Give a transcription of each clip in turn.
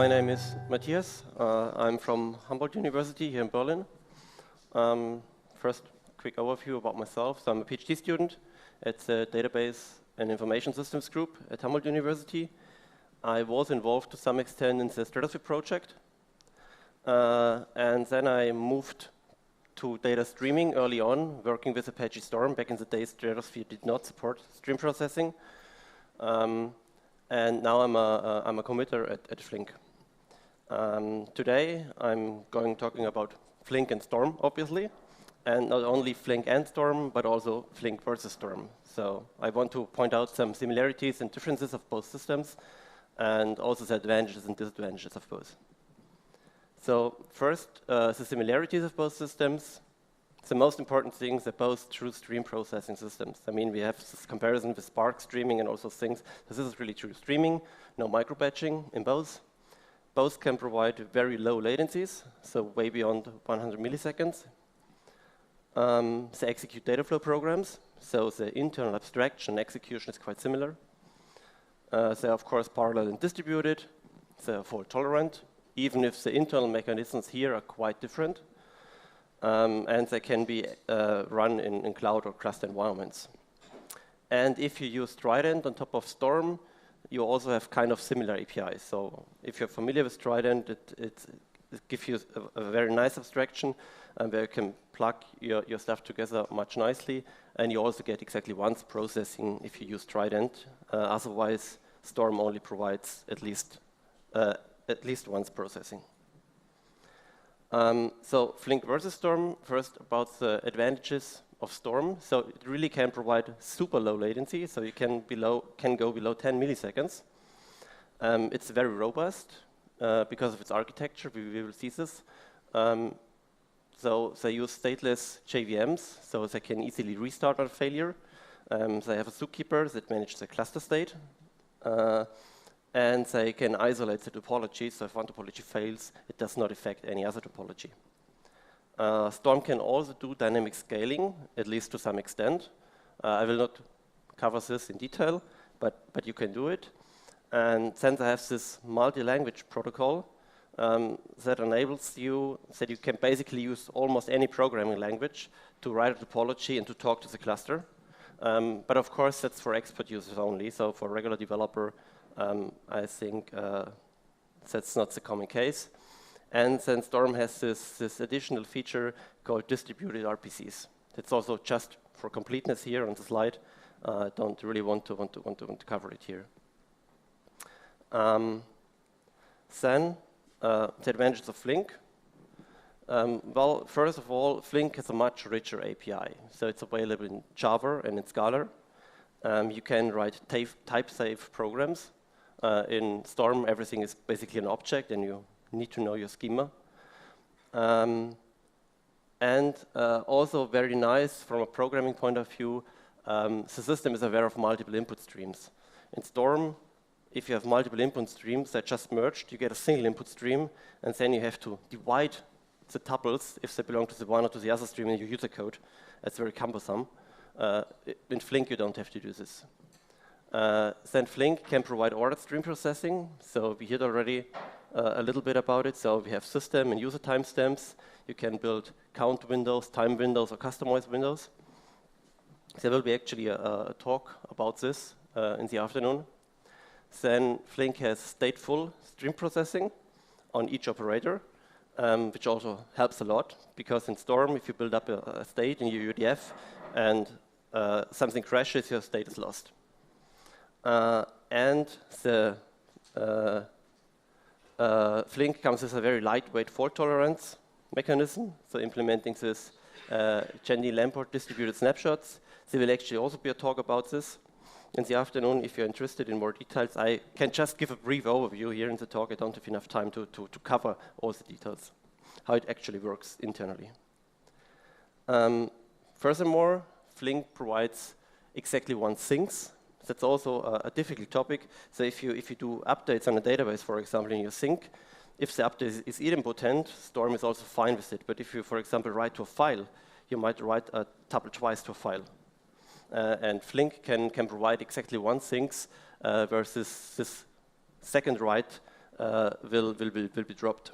my name is Matthias. I'm from Humboldt University here in Berlin. First, quick overview about myself. So I'm a PhD student at the Database and Information Systems group at Humboldt University. I was involved to some extent in the Stratosphere project. And then I moved to data streaming early on, working with Apache Storm. Back in the day, Stratosphere did not support stream processing. And now I'm a committer at Flink. Today, I'm talking about Flink and Storm, obviously. And not only Flink and Storm, but also Flink versus Storm. So I want to point out some similarities and differences of both systems, and also the advantages and disadvantages of both. So first, the similarities of both systems. The most important thing is they're both true stream processing systems. I mean, we have this comparison with Spark streaming and also things. This is really true streaming, no micro-batching in both. Both can provide very low latencies, so way beyond 100 milliseconds. They execute data flow programs, so the internal abstraction execution is quite similar. They're, of course, parallel and distributed. They're fault tolerant, even if the internal mechanisms here are quite different. And they can be run in cloud or cluster environments. And if you use Trident on top of Storm, you also have kind of similar APIs. So if you're familiar with Trident, it gives you a very nice abstraction where you can plug your stuff together much nicely. And you also get exactly once processing if you use Trident. Otherwise, Storm only provides at least once processing. So Flink versus Storm, first about the advantages of Storm. So it really can provide super low latency, so you can go below 10 milliseconds. It's very robust because of its architecture. We will see this. So they use stateless JVMs, so they can easily restart on failure. They have a zookeeper that manages the cluster state. And they can isolate the topology, so if one topology fails, it does not affect any other topology. Storm can also do dynamic scaling, at least to some extent. I will not cover this in detail, but you can do it. And then they have this multi-language protocol that enables you, that you can basically use almost any programming language to write a topology and to talk to the cluster. But of course, that's for expert users only, so for a regular developer, I think that's not the common case. And then Storm has this additional feature called distributed RPCs. It's also just for completeness here on the slide. I don't really want to cover it here. Then the advantages of Flink. Well, first of all, Flink has a much richer API. So it's available in Java and in Scala. You can write type-safe programs. In Storm, everything is basically an object, and you need to know your schema. And also very nice from a programming point of view, the system is aware of multiple input streams. In Storm, if you have multiple input streams that just merged, you get a single input stream, and then you have to divide the tuples if they belong to the one or to the other stream in your user code. That's very cumbersome. In Flink, you don't have to do this. Then Flink can provide ordered stream processing. So we heard already a little bit about it. So we have system and user timestamps. You can build count windows, time windows, or customized windows. There will be actually a talk about this in the afternoon. Then Flink has stateful stream processing on each operator, which also helps a lot. Because in Storm, if you build up a state in your UDF and something crashes, your state is lost. And the Flink comes with a very lightweight fault tolerance mechanism, so implementing this Chandy-Lamport distributed snapshots. There will actually also be a talk about this in the afternoon. If you're interested in more details, I can just give a brief overview here in the talk. I don't have enough time to cover all the details, how it actually works internally. Furthermore, Flink provides exactly one sinks. That's also a difficult topic. So if you do updates on a database, for example, in your sink, if the update is idempotent, Storm is also fine with it. But if you, for example, write to a file, you might write a tuple twice to a file. And Flink can provide exactly one sinks versus this second write will be dropped.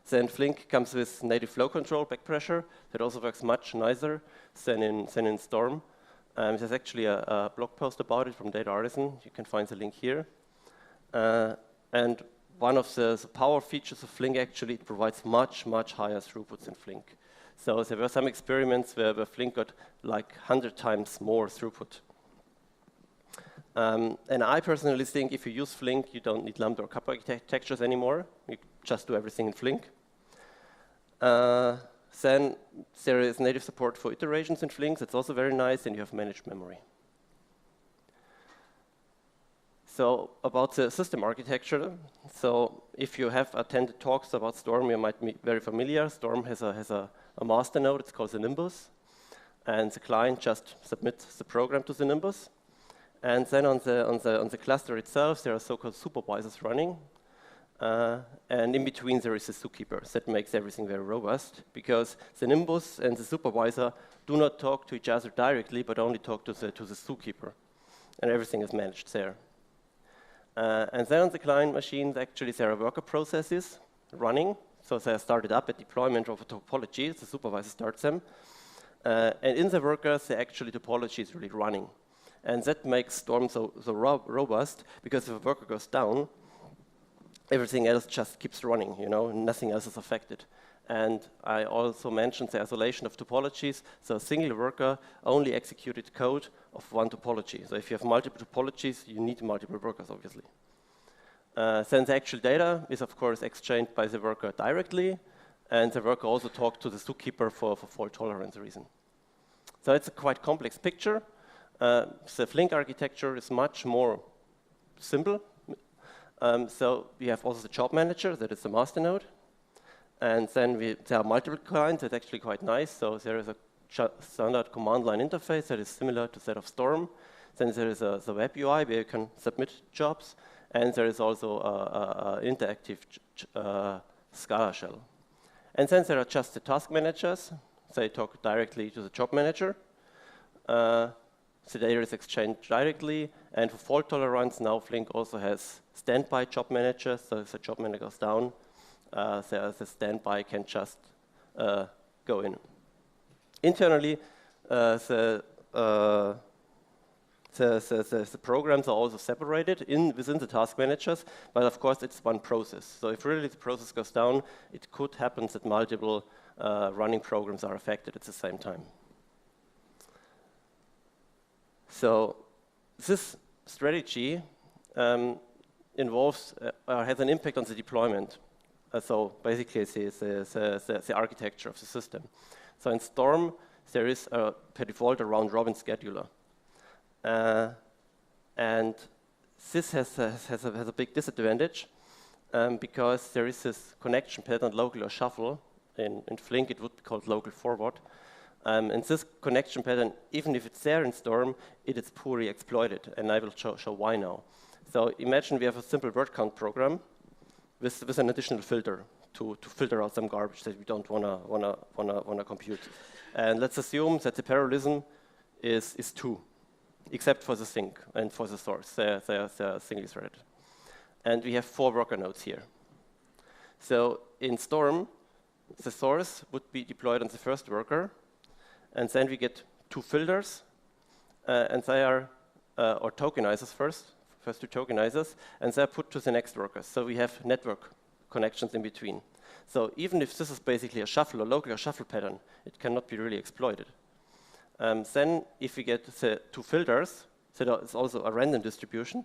Then Flink comes with native flow control, back pressure, that also works much nicer than in Storm. There's actually a blog post about it from Data Artisan. You can find the link here. And one of the power features of Flink, actually, it provides much higher throughputs than Flink. So there were some experiments where Flink got like 100 times more throughput. And I personally think if you use Flink, you don't need Lambda or Kappa architectures anymore. You just do everything in Flink. Then there is native support for iterations in Flink. That's also very nice, and you have managed memory. So about the system architecture. So if you have attended talks about Storm, you might be very familiar. Storm has a master node. It's called the Nimbus. And the client just submits the program to the Nimbus. And then on the cluster itself, there are so-called supervisors running. And in between, there is a zookeeper. That makes everything very robust, because the Nimbus and the supervisor do not talk to each other directly, but only talk to the zookeeper. And everything is managed there. And then on the client machines, actually, there are worker processes running. So they are started up at deployment of a topology. The supervisor starts them. And in the workers, actually, topology is really running. And that makes Storm so robust, because if a worker goes down, everything else just keeps running, nothing else is affected. And I also mentioned the isolation of topologies. So a single worker only executed code of one topology. So if you have multiple topologies, you need multiple workers, obviously. Then the actual data is, of course, exchanged by the worker directly, and the worker also talks to the zookeeper for fault tolerance reason. So it's a quite complex picture. The Flink architecture is much more simple. So we have also the job manager, that is the master node. And then there are multiple clients. That's actually quite nice. So there is a standard command line interface that is similar to that of Storm. Then there is the web UI where you can submit jobs. And there is also an interactive Scala shell. And then there are just the task managers. They talk directly to the job manager. The data is exchanged directly. And for fault tolerance, now Flink also has standby job managers. So if the job manager goes down, the standby can just go in. Internally, the programs are also separated within the task managers, but of course it's one process. So if really the process goes down, it could happen that multiple running programs are affected at the same time. So this strategy involves has an impact on the deployment. So basically, it's the architecture of the system. So in Storm, there is per default a round-robin scheduler. And this has a big disadvantage because there is this connection pattern, local or shuffle. In Flink, it would be called local forward. And this connection pattern, even if it's there in Storm, it is poorly exploited. And I will show why now. So imagine we have a simple word count program with an additional filter to filter out some garbage that we don't wanna compute. And let's assume that the parallelism is 2, except for the sink and for the source. They're singly threaded. And we have 4 worker nodes here. So in Storm, the source would be deployed on the first worker, and then we get 2 filters, and they are, or tokenizers first 2 tokenizers, and they're put to the next workers. So we have network connections in between. So even if this is basically a shuffle, a local or shuffle pattern, it cannot be really exploited. Then if we get the 2 filters, so it's also a random distribution,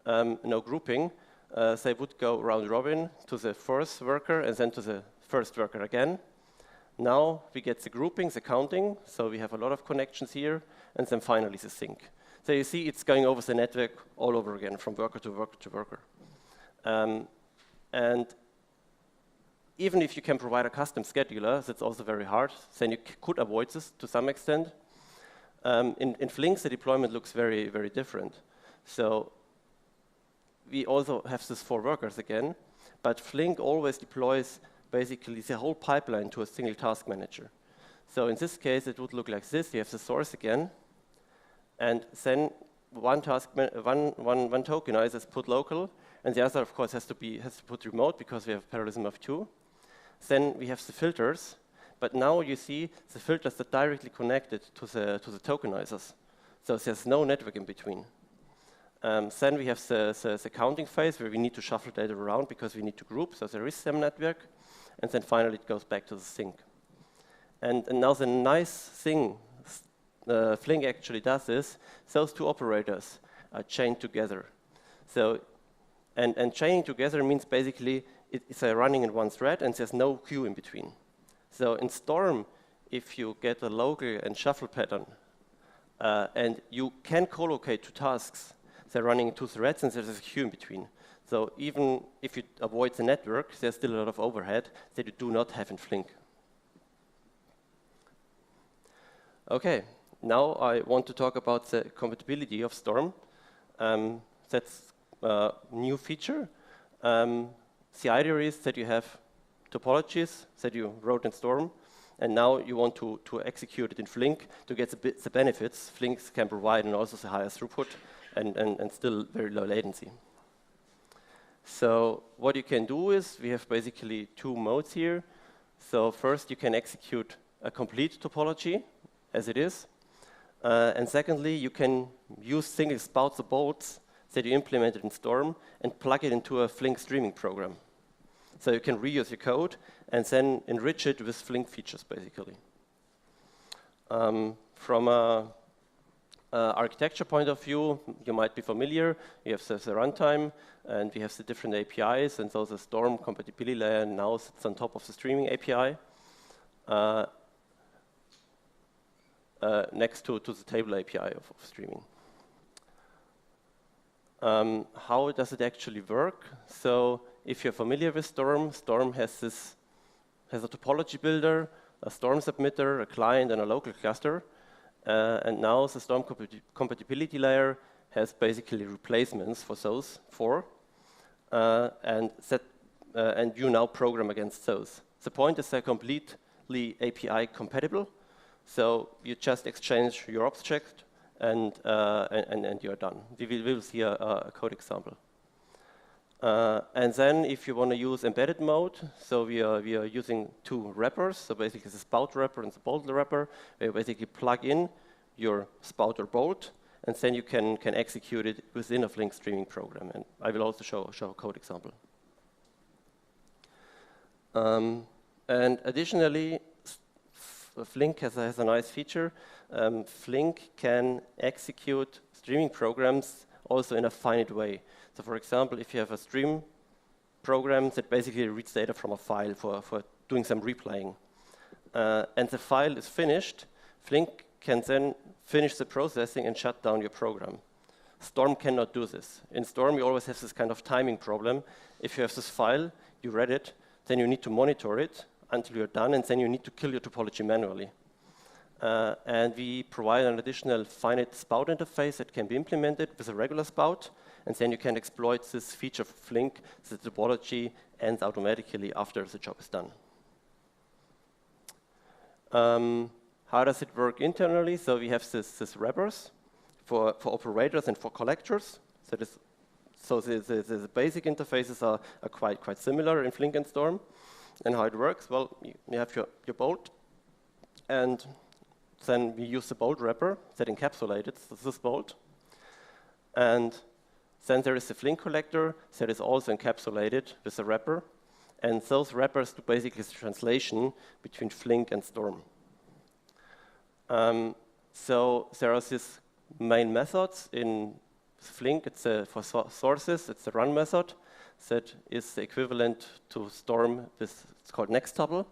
no grouping, they would go round robin to the first worker and then to the first worker again. Now we get the grouping, the counting, so we have a lot of connections here, and then finally the sync. So you see it's going over the network all over again, from worker to worker to worker. And even if you can provide a custom scheduler, that's also very hard, then you could avoid this to some extent. In Flink, the deployment looks very, very different. So we also have these 4 workers again, but Flink always deploys basically the whole pipeline to a single task manager. So in this case, it would look like this. You have the source again, and then one tokenizer is put local, and the other, of course, has to put remote because we have parallelism of 2. Then we have the filters, but now you see the filters are directly connected to the tokenizers, so there's no network in between. Then we have the counting phase where we need to shuffle data around because we need to group, so there is some network, and then finally it goes back to the sink. And now the nice thing Flink actually does is those two operators are chained together. So, and chaining together means basically it's running in one thread and there's no queue in between. So in Storm, if you get a local and shuffle pattern, and you can collocate two tasks, they're running in two threads and there's a queue in between. So even if you avoid the network, there's still a lot of overhead that you do not have in Flink. Okay, now I want to talk about the compatibility of Storm. That's a new feature. The idea is that you have topologies that you wrote in Storm, and now you want to execute it in Flink to get the benefits Flink can provide, and also the higher throughput and still very low latency. So what you can do is we have basically two modes here. So first you can execute a complete topology as it is. And secondly, you can use single spouts or bolts that you implemented in Storm and plug it into a Flink streaming program. So you can reuse your code and then enrich it with Flink features, basically. From a architecture point of view, you might be familiar. We have the runtime, and we have the different APIs, and so the Storm compatibility layer now sits on top of the streaming API. Next to the table API of streaming. How does it actually work? So if you're familiar with Storm, Storm has a topology builder, a Storm submitter, a client, and a local cluster. And now the Storm compatibility layer has basically replacements for those four, and you now program against those. The point is they're completely API compatible. So you just exchange your object, and you're done. We will see a code example. And then if you want to use embedded mode, so we are using two wrappers. So basically the Spout wrapper and the bolt wrapper. Where you basically plug in your Spout or bolt, and then you can execute it within a Flink streaming program. And I will also show a code example. And additionally, Flink has a nice feature. Flink can execute streaming programs also in a finite way. So for example, if you have a stream program that basically reads data from a file for doing some replaying, and the file is finished, Flink can then finish the processing and shut down your program. Storm cannot do this. In Storm, you always have this kind of timing problem. If you have this file, you read it, then you need to monitor it until you're done, and then you need to kill your topology manually. And we provide an additional finite Spout interface that can be implemented with a regular Spout, and then you can exploit this feature of Flink, the topology ends automatically after the job is done. How does it work internally? So we have this wrappers for operators and for collectors. So the basic interfaces are quite similar in Flink and Storm. And how it works? Well, you have your bolt, and then we use the bolt wrapper that encapsulates this bolt. And then there is the Flink collector that is also encapsulated with the wrapper. And those wrappers do basically the translation between Flink and Storm. So there are these main methods in Flink. It's for sources, it's the run method. That is the equivalent to Storm with, it's called next tuple.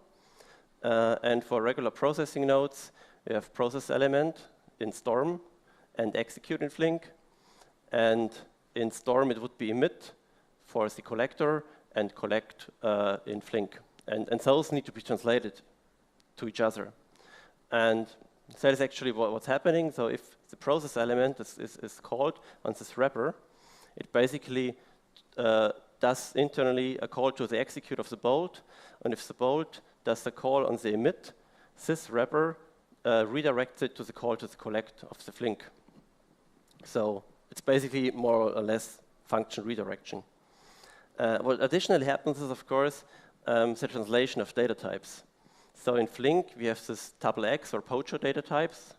And for regular processing nodes, we have process element in Storm and execute in Flink. And in Storm, it would be emit for the collector and collect in Flink. And those need to be translated to each other. And that is actually what's happening. So if the process element is called on this wrapper, it basically does internally a call to the execute of the bolt, and if the bolt does the call on the emit, this wrapper redirects it to the call to the collect of the Flink. So it's basically more or less function redirection. What additionally happens is, of course, the translation of data types. So in Flink, we have this tuple X or POCHO data types.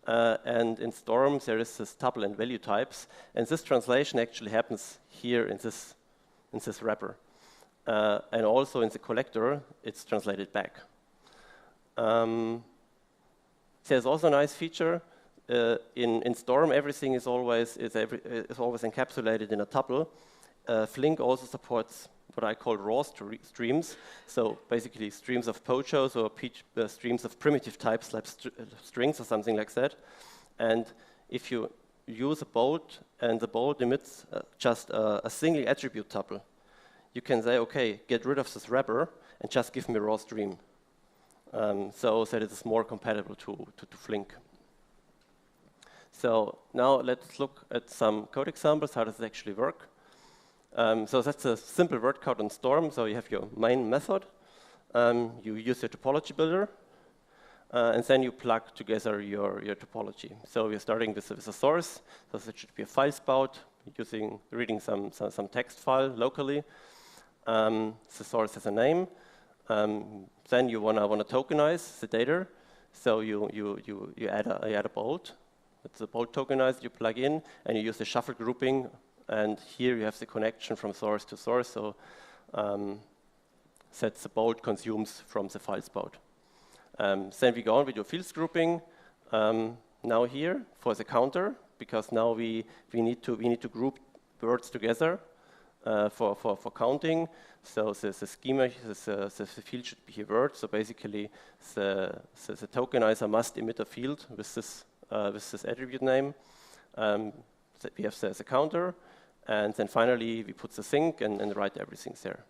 And in Storm, there is this tuple and value types. And this translation actually happens here in this wrapper. And also in the collector, it's translated back. There's also a nice feature. In Storm, everything is always encapsulated in a tuple. Flink also supports what I call raw streams. So basically streams of POCHOs or streams of primitive types like strings or something like that. And if you use a bolt and the bolt emits just a single attribute tuple, you can say, okay, get rid of this wrapper and just give me a raw stream. So that it is more compatible to Flink. So now let's look at some code examples. How does it actually work? So that's a simple word count on Storm. So you have your main method. You use your topology builder. And then you plug together your topology. So we're starting with a source. So it should be a file spout, reading some text file locally. The source has a name. Then you wanna tokenize the data. So you add a bolt. It's a bolt tokenized. You plug in, and you use the shuffle grouping. And here you have the connection from source to source. So that the bolt consumes from the file spout. Then we go on with your fields grouping. Now here for the counter, because now we need to group words together for counting. So the schema, the field should be here word. So basically, the tokenizer must emit a field with this attribute name. So we have the counter, and then finally we put the sync and write everything there.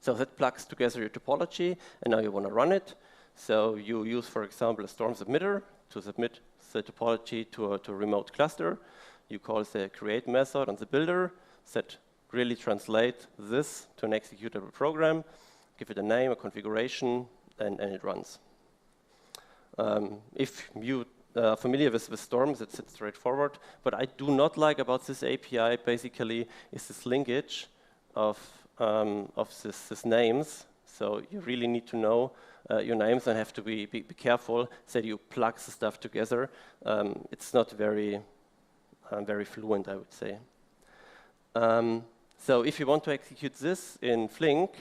So that plugs together your topology, and now you want to run it. So you use, for example, a Storm submitter to submit the topology to a remote cluster. You call the create method on the builder that really translate this to an executable program, give it a name, a configuration, and it runs. If you are familiar with Storm, it's straightforward. What I do not like about this API, basically, is this linkage of this names. So you really need to know your names and have to be careful that you plug the stuff together. It's not very fluent, I would say. So if you want to execute this in Flink,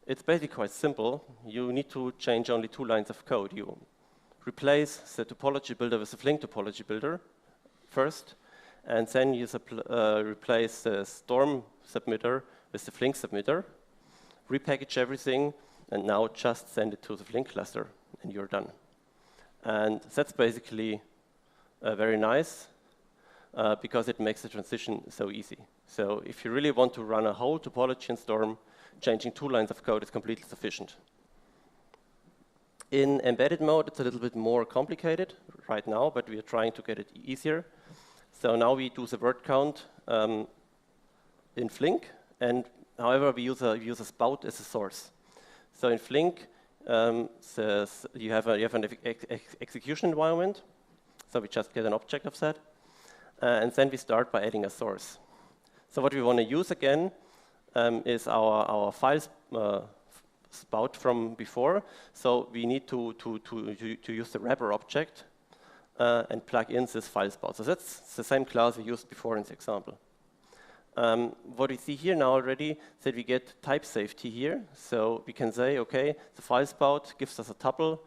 it's basically quite simple. You need to change only 2 lines of code. You replace the topology builder with the Flink topology builder first, and then you replace the Storm submitter with the Flink submitter, repackage everything, and now just send it to the Flink cluster, and you're done. And that's basically very nice, because it makes the transition so easy. So if you really want to run a whole topology in Storm, changing 2 lines of code is completely sufficient. In embedded mode, it's a little bit more complicated right now, but we are trying to get it easier. So now we do the word count in Flink, and however, we use a Spout as a source. So in Flink, you have an execution environment. So we just get an object of that. And then we start by adding a source. So what we want to use again is our file Spout from before. So we need to use the wrapper object and plug in this file Spout. So that's the same class we used before in the example. What we see here now already is that we get type safety here. So we can say, okay, the file Spout gives us a tuple,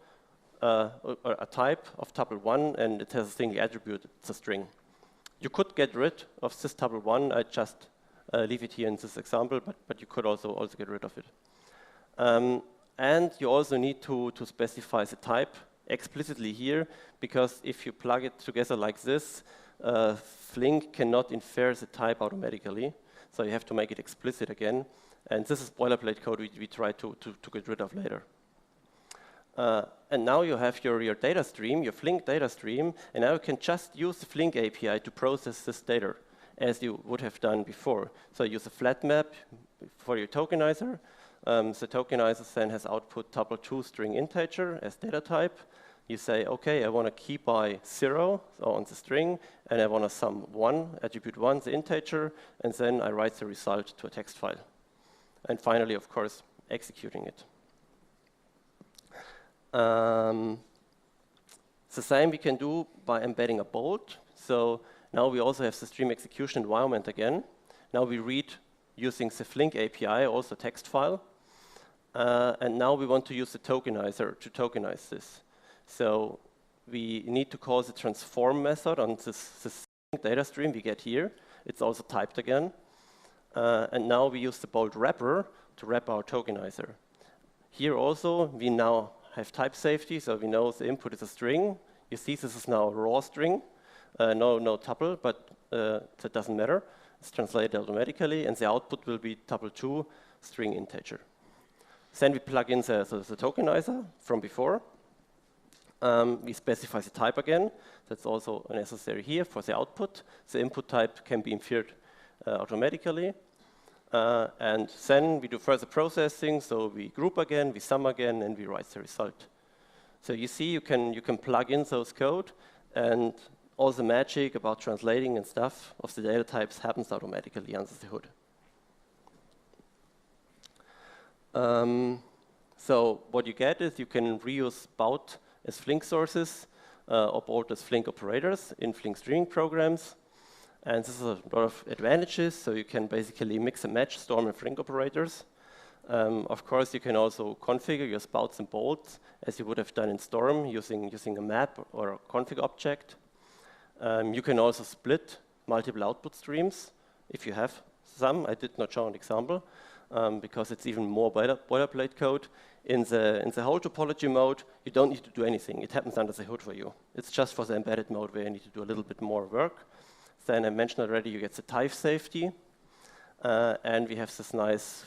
or a type of tuple 1, and it has a single attribute, it's a string. You could get rid of this tuple 1. I just leave it here in this example, but you could also get rid of it. And you also need to specify the type explicitly here, because if you plug it together like this, Flink cannot infer the type automatically. So you have to make it explicit again. And this is boilerplate code we try to get rid of later. And now you have your data stream, your Flink data stream, and now you can just use the Flink API to process this data as you would have done before. So use a flat map for your tokenizer. The tokenizer then has output tuple2 string integer as data type. you say, okay, I want a key by 0 so on the string, and I want to sum 1, attribute 1, the integer, and then I write the result to a text file. And finally, of course, executing it. The same we can do by embedding a bolt. So now we also have the stream execution environment again. Now we read using the Flink API, also text file. And now we want to use the tokenizer to tokenize this. So we need to call the transform method on this data stream we get here. It's also typed again. And now we use the bolt wrapper to wrap our tokenizer. Here also, we now have type safety, so we know the input is a string. You see this is now a raw string, no tuple, but that doesn't matter. It's translated automatically, and the output will be tuple2 string integer. Then we plug in the tokenizer from before. We specify the type again. That's also necessary here for the output. The input type can be inferred automatically. And then we do further processing. So we group again, we sum again, and we write the result. So you see, you can plug in those code, and all the magic about translating and stuff of the data types happens automatically under the hood. So what you get is you can reuse Spout as Flink sources or bolt as Flink operators in Flink streaming programs. And this is a lot of advantages. So you can basically mix and match Storm and Flink operators. Of course, you can also configure your spouts and bolts as you would have done in Storm using a map or a config object. You can also split multiple output streams if you have some. I did not show an example because it's even more boilerplate code. In the whole topology mode, you don't need to do anything. It happens under the hood for you. It's just for the embedded mode where you need to do a little bit more work. Then I mentioned already, you get the type safety. And we have this nice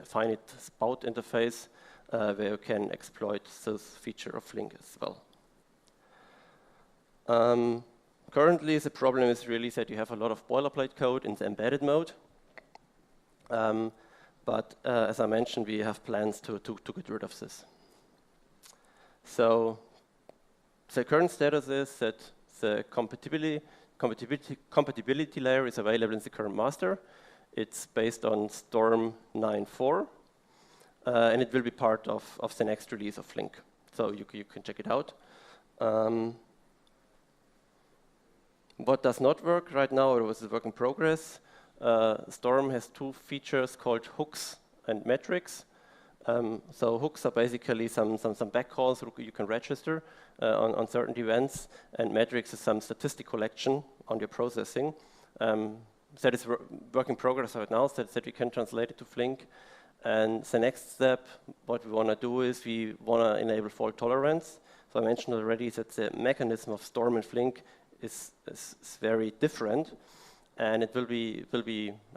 finite spout interface where you can exploit this feature of Flink as well. Currently, the problem is really that you have a lot of boilerplate code in the embedded mode. But as I mentioned, we have plans to get rid of this. So the current status is that the compatibility layer is available in the current master. It's based on Storm 9.4, and it will be part of the next release of Flink. So you can check it out. What does not work right now, or was a work in progress, Storm has two features called hooks and metrics. So hooks are basically some backcalls you can register on certain events, and metrics is some statistic collection on your processing. That is work in progress right now, so that we can translate it to Flink. And the next step, what we want to do is we want to enable fault tolerance. So I mentioned already that the mechanism of Storm and Flink is very different. And it will be,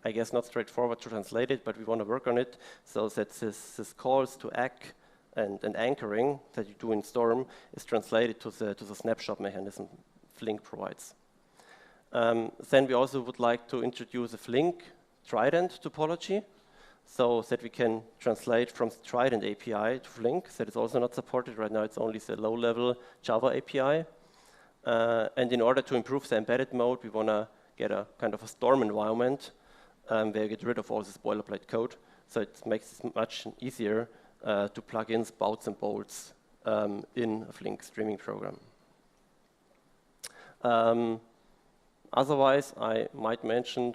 I guess, not straightforward to translate it, but we want to work on it so that this calls to ACK and anchoring that you do in Storm is translated to the snapshot mechanism Flink provides. Then we also would like to introduce a Flink Trident topology so that we can translate from the Trident API to Flink. That is also not supported right now. It's only the low-level Java API. And in order to improve the embedded mode, we want to get a kind of a Storm environment where you get rid of all this boilerplate code. So it makes it much easier to plug in spouts and bolts in a Flink streaming program. Otherwise, I might mention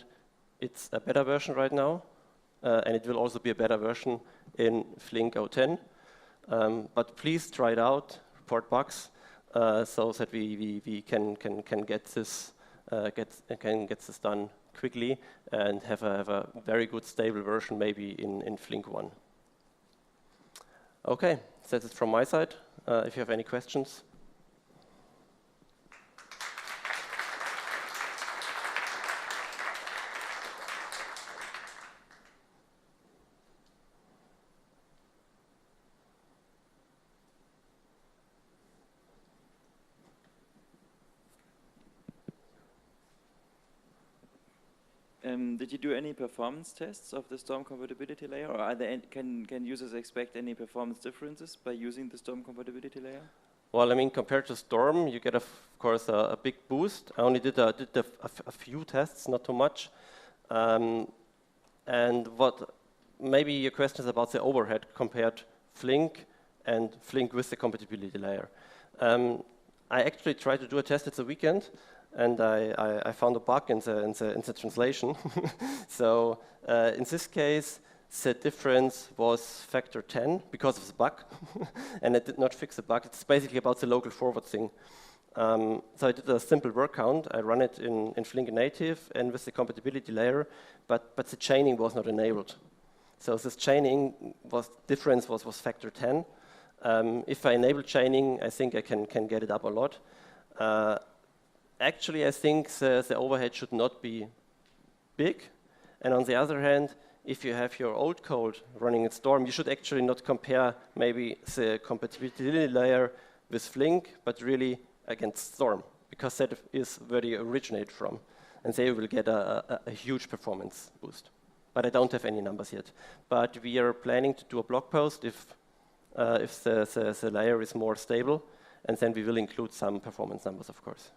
it's a beta version right now, and it will also be a beta version in Flink 0.10. But please try it out, report bugs, so that we can get this done quickly and have a very good stable version maybe in Flink 1. Okay, that's it from my side. If you have any questions. Did you do any performance tests of the Storm compatibility layer, or are there can users expect any performance differences by using the Storm compatibility layer? Well, I mean, compared to Storm, you get, of course, a big boost. I only did a few tests, not too much. And what maybe your question is about the overhead compared Flink and Flink with the compatibility layer. I actually tried to do a test at the weekend, and I found a bug in the translation. So in this case, the difference was factor 10 because of the bug, and it did not fix the bug. It's basically about the local forward thing. So I did a simple word count. I run it in Flink native and with the compatibility layer, but the chaining was not enabled. So this chaining difference was factor 10. If I enable chaining, I think I can get it up a lot. Actually, I think the overhead should not be big. And on the other hand, if you have your old code running in Storm, you should actually not compare maybe the compatibility layer with Flink, but really against Storm, because that is where they originate from. And they will get a huge performance boost. But I don't have any numbers yet. But we are planning to do a blog post if the layer is more stable, and then we will include some performance numbers, of course.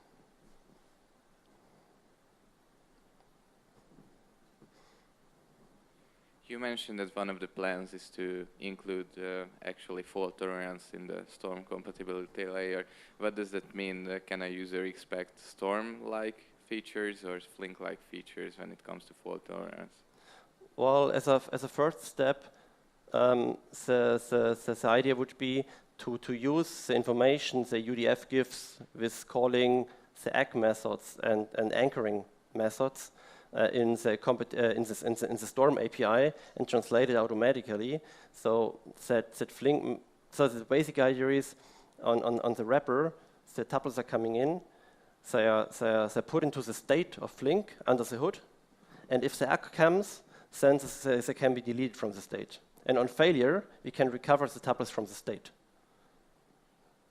You mentioned that one of the plans is to include actually fault tolerance in the Storm compatibility layer. What does that mean? Can a user expect Storm-like features or Flink-like features when it comes to fault tolerance? Well, as a first step, the idea would be to use the information the UDF gives with calling the ACK methods and anchoring methods in the Storm API and translate it automatically. So that Flink. So the basic idea is on the wrapper, the tuples are coming in. They're put into the state of Flink under the hood, and if the ACK comes, then they can be deleted from the state. And on failure, we can recover the tuples from the state.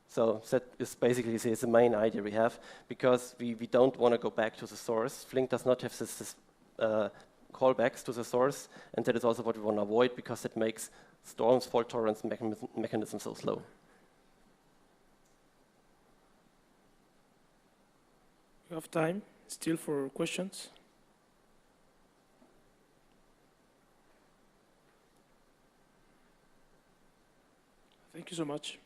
So that is basically the main idea we have, because we don't want to go back to the source. Flink does not have this callbacks to the source, and that is also what we want to avoid, because it makes Storm's fault tolerance mechanism so slow. We have time still for questions. Thank you so much.